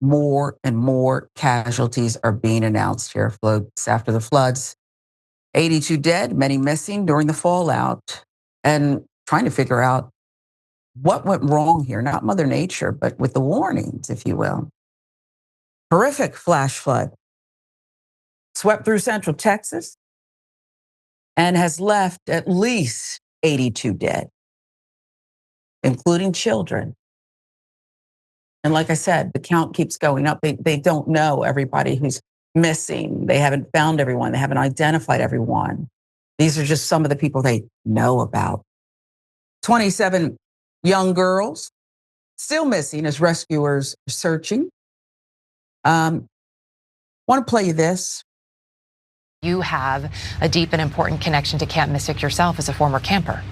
more and more casualties are being announced here, folks, after the floods. 82 dead, many missing during the fallout, and trying to figure out what went wrong here, not Mother Nature, but with the warnings, if you will. Horrific flash flood swept through central Texas and has left at least 82 dead, including children. And like I said, the count keeps going up. They don't know everybody who's missing. They haven't found everyone. They haven't identified everyone. These are just some of the people they know about. 27 young girls still missing as rescuers are searching. Want to play you this. You have a deep and important connection to Camp Mystic yourself as a former camper.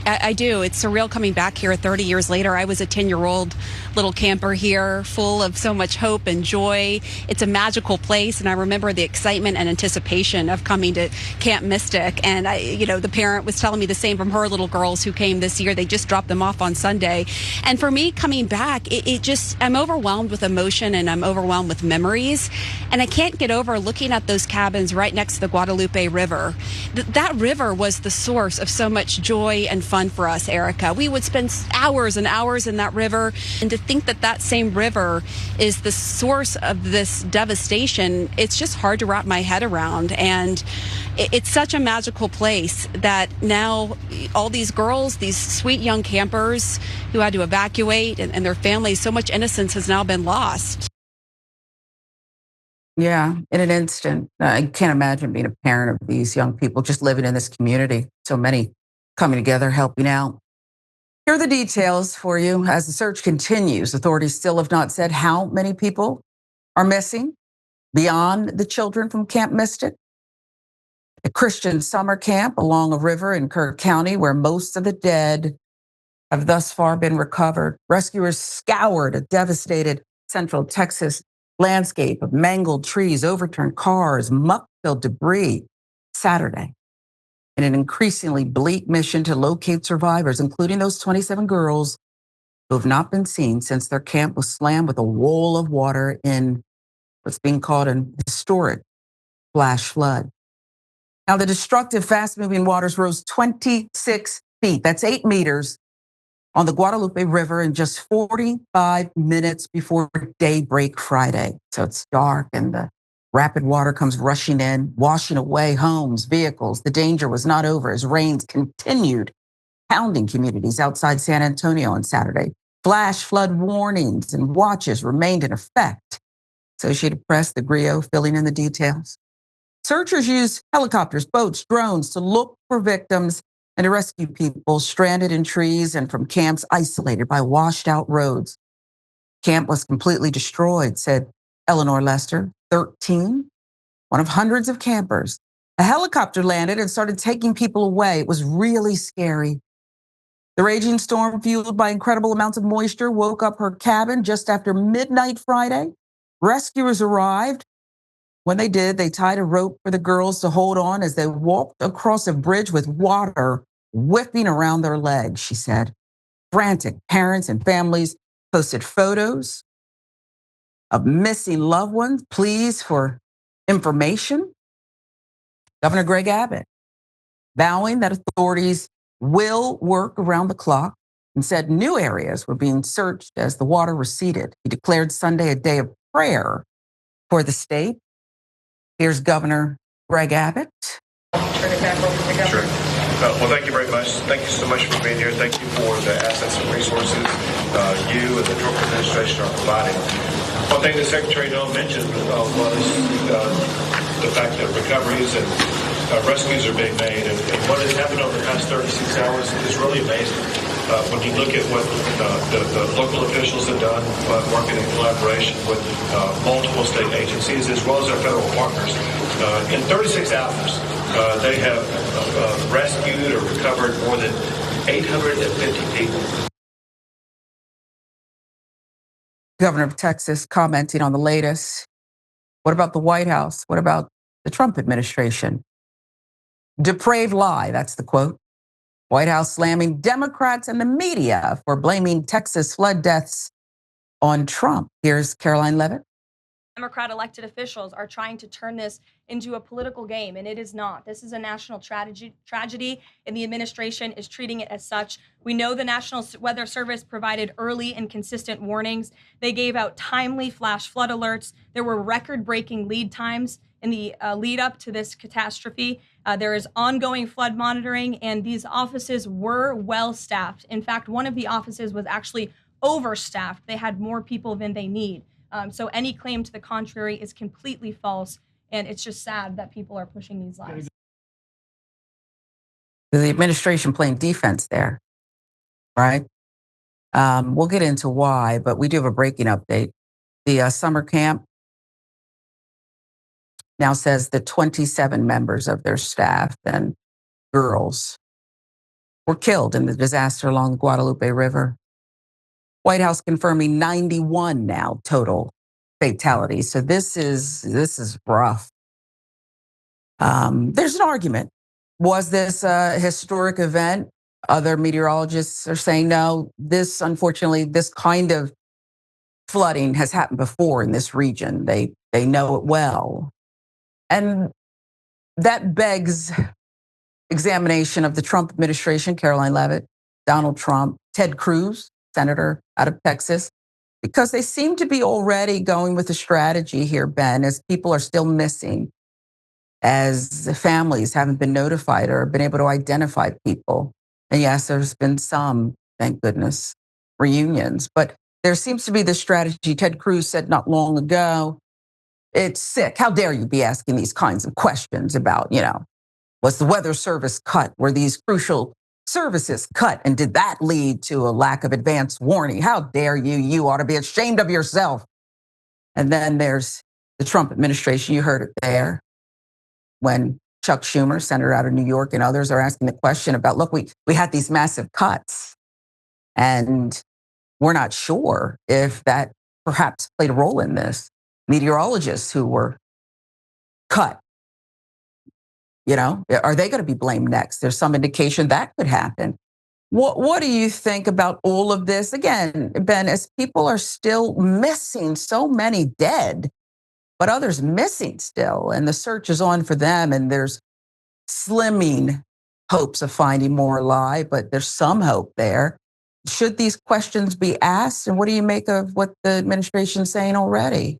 I do. It's surreal coming back here 30 years later. I was a 10-year-old little camper here, full of so much hope and joy. It's a magical place, and I remember the excitement and anticipation of coming to Camp Mystic. And the parent was telling me the same from her little girls who came this year. They just dropped them off on Sunday. And for me, coming back, I'm overwhelmed with emotion and I'm overwhelmed with memories. And I can't get over looking at those cabins right next to the Guadalupe River. That river was the source of so much joy and fun for us, Erica. We would spend hours and hours in that river, and to think that that same river is the source of this devastation, it's just hard to wrap my head around. And it's such a magical place that now all these girls, these sweet young campers who had to evacuate and their families, so much innocence has now been lost. Yeah, in an instant. I can't imagine being a parent of these young people just living in this community. So many coming together, helping out. Here are the details for you. As the search continues, authorities still have not said how many people are missing beyond the children from Camp Mystic. A Christian summer camp along a river in Kerr County, where most of the dead have thus far been recovered. Rescuers scoured a devastated central Texas landscape of mangled trees, overturned cars, muck-filled debris Saturday, in an increasingly bleak mission to locate survivors, including those 27 girls who have not been seen since their camp was slammed with a wall of water in what's being called an historic flash flood. Now, the destructive, fast-moving waters rose 26 feet, that's 8 meters, on the Guadalupe River in just 45 minutes before daybreak Friday. So it's dark and the rapid water comes rushing in, washing away homes, vehicles. The danger was not over as rains continued pounding communities outside San Antonio on Saturday. Flash flood warnings and watches remained in effect. Associated Press, the Grio, filling in the details. Searchers used helicopters, boats, drones to look for victims and to rescue people stranded in trees and from camps isolated by washed out roads. Camp was completely destroyed, said Eleanor Lester, 13, one of hundreds of campers. A helicopter landed and started taking people away. It was really scary. The raging storm, fueled by incredible amounts of moisture, woke up her cabin just after midnight Friday. Rescuers arrived. When they did, they tied a rope for the girls to hold on as they walked across a bridge with water whipping around their legs, she said. Frantic parents and families posted photos of missing loved ones, pleas for information. Governor Greg Abbott vowing that authorities will work around the clock and said new areas were being searched as the water receded. He declared Sunday a day of prayer for the state. Here's Governor Greg Abbott. Turn it back over to the governor. Sure. Well, thank you very much. Thank you so much for being here. Thank you for the assets and resources you and the Trump administration are providing. One thing the Secretary Noel mentioned was the fact that recoveries and rescues are being made. And what has happened over the past 36 hours is really amazing. When you look at what the local officials have done, working in collaboration with multiple state agencies as well as our federal partners, in 36 hours, they have rescued or recovered more than 850 people. Governor of Texas commenting on the latest. What about the White House? What about the Trump administration? Depraved lie, that's the quote. White House slamming Democrats and the media for blaming Texas flood deaths on Trump. Here's Caroline Levitt. Democrat elected officials are trying to turn this into a political game, and it is not. This is a national tragedy, and the administration is treating it as such. We know the National Weather Service provided early and consistent warnings. They gave out timely flash flood alerts. There were record-breaking lead times in the lead up to this catastrophe. There is ongoing flood monitoring, and these offices were well staffed. In fact, one of the offices was actually overstaffed. They had more people than they need. So any claim to the contrary is completely false, and it's just sad that people are pushing these lies. The administration playing defense there, right? We'll get into why, but we do have a breaking update. The summer camp now says that 27 members of their staff and girls were killed in the disaster along the Guadalupe River. White House confirming 91 now total fatalities. So this is rough. There's an argument. Was this a historic event? Other meteorologists are saying no. Unfortunately, this kind of flooding has happened before in this region. They know it well. And that begs examination of the Trump administration, Caroline Levitt, Donald Trump, Ted Cruz, senator out of Texas, because they seem to be already going with a strategy here, Ben, as people are still missing, as the families haven't been notified or been able to identify people. And yes, there's been some, thank goodness, reunions, but there seems to be this strategy. Ted Cruz said not long ago, it's sick. How dare you be asking these kinds of questions about, was the Weather Service cut? Were these crucial services cut? And did that lead to a lack of advance warning? How dare you? You ought to be ashamed of yourself. And then there's the Trump administration. You heard it there when Chuck Schumer, senator out of New York, and others are asking the question about, look, we had these massive cuts, and we're not sure if that perhaps played a role in this. Meteorologists who were cut, are they going to be blamed next? There's some indication that could happen. What do you think about all of this? Again, Ben, as people are still missing, so many dead, but others missing still, and the search is on for them, and there's slimming hopes of finding more alive, but there's some hope there. Should these questions be asked? And what do you make of what the administration's saying already?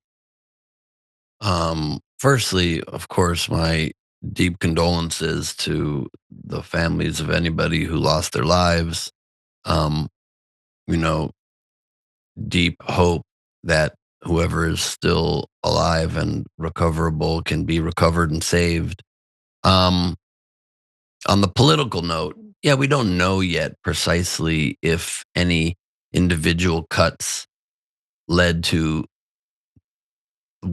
Firstly, of course, my deep condolences to the families of anybody who lost their lives. Deep hope that whoever is still alive and recoverable can be recovered and saved. On the political note, yeah, we don't know yet precisely if any individual cuts led to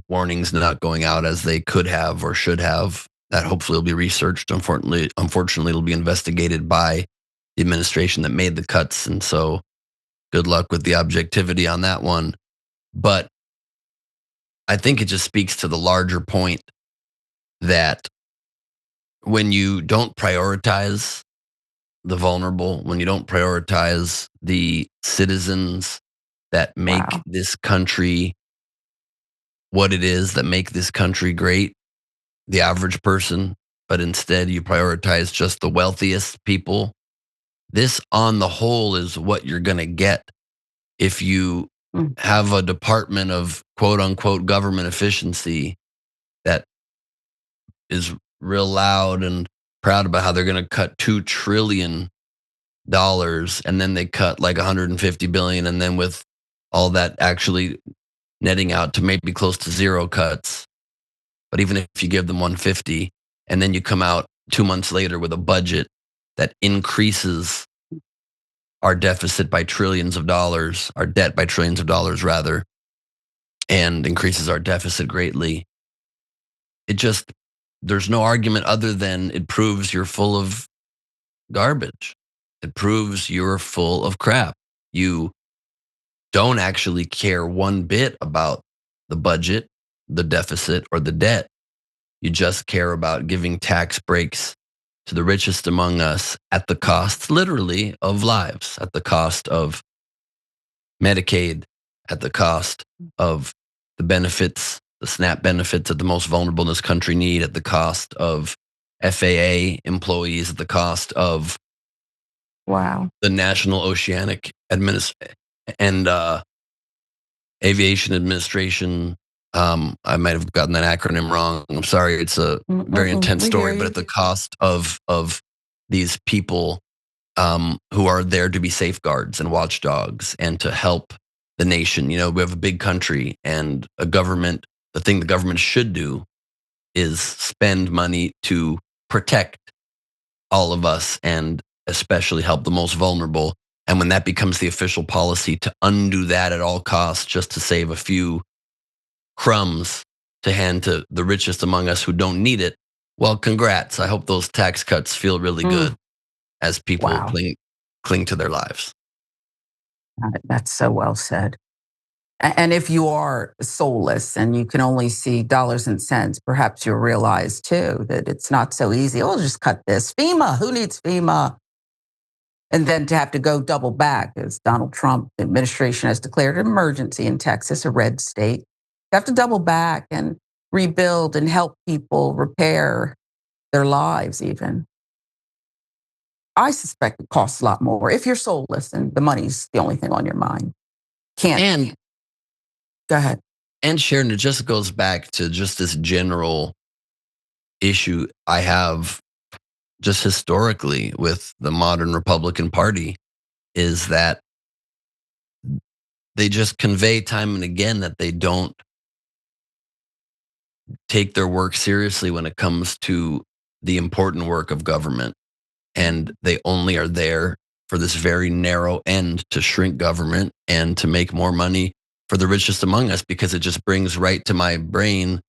warnings not going out as they could have or should have. That hopefully will be researched. Unfortunately, it'll be investigated by the administration that made the cuts. And so good luck with the objectivity on that one. But I think it just speaks to the larger point that when you don't prioritize the vulnerable, when you don't prioritize the citizens that make this country what it is, that make this country great, the average person, but instead you prioritize just the wealthiest people, this on the whole is what you're going to get if you have a department of quote unquote government efficiency that is real loud and proud about how they're going to cut $2 trillion and then they cut like 150 billion, and then with all that actually netting out to maybe close to zero cuts. But even if you give them 150 and then you come out 2 months later with a budget that increases our deficit by trillions of dollars, our debt by trillions of dollars rather, and increases our deficit greatly, there's no argument other than it proves you're full of garbage. It proves you're full of crap. You don't actually care one bit about the budget, the deficit, or the debt. You just care about giving tax breaks to the richest among us at the cost, literally, of lives, at the cost of Medicaid, at the cost of the benefits, the SNAP benefits that the most vulnerable in this country need, at the cost of FAA employees, at the cost of Wow. the National Oceanic and Aviation Administration. I might have gotten that acronym wrong. I'm sorry. It's a very intense We hear story, you. but at the cost of these people who are there to be safeguards and watchdogs and to help the nation. You know, we have a big country and a government. The thing the government should do is spend money to protect all of us and especially help the most vulnerable. And when that becomes the official policy, to undo that at all costs just to save a few crumbs to hand to the richest among us who don't need it, well, congrats. I hope those tax cuts feel really good as people Wow. cling to their lives. That's so well said. And if you are soulless and you can only see dollars and cents, perhaps you'll realize too that it's not so easy. Oh, just cut this. FEMA, who needs FEMA? And then to have to go double back, as Donald Trump administration has declared an emergency in Texas, a red state. You have to double back and rebuild and help people repair their lives even. I suspect it costs a lot more if you're soulless and the money's the only thing on your mind. And Go ahead. And Sharon, it just goes back to just this general issue I have just historically with the modern Republican Party is that they just convey time and again that they don't take their work seriously when it comes to the important work of government. And they only are there for this very narrow end to shrink government and to make more money for the richest among us, because it just brings right to my brain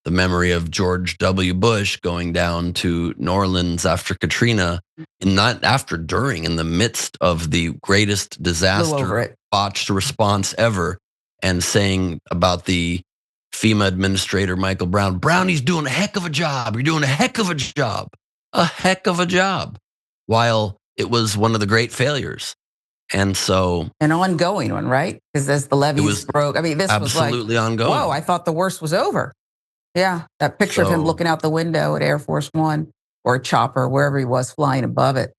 the memory of George W. Bush going down to New Orleans after Katrina, and not after, during, in the midst of the greatest disaster, botched response ever, and saying about the FEMA administrator, Michael Brown, Brownie's doing a heck of a job. You're doing a heck of a job. A heck of a job. While it was one of the great failures. And so an ongoing one, right? Because as the levees broke, I mean, this was like absolutely ongoing. Whoa, I thought the worst was over. Yeah, that picture of him looking out the window at Air Force One or a chopper, wherever he was flying above it.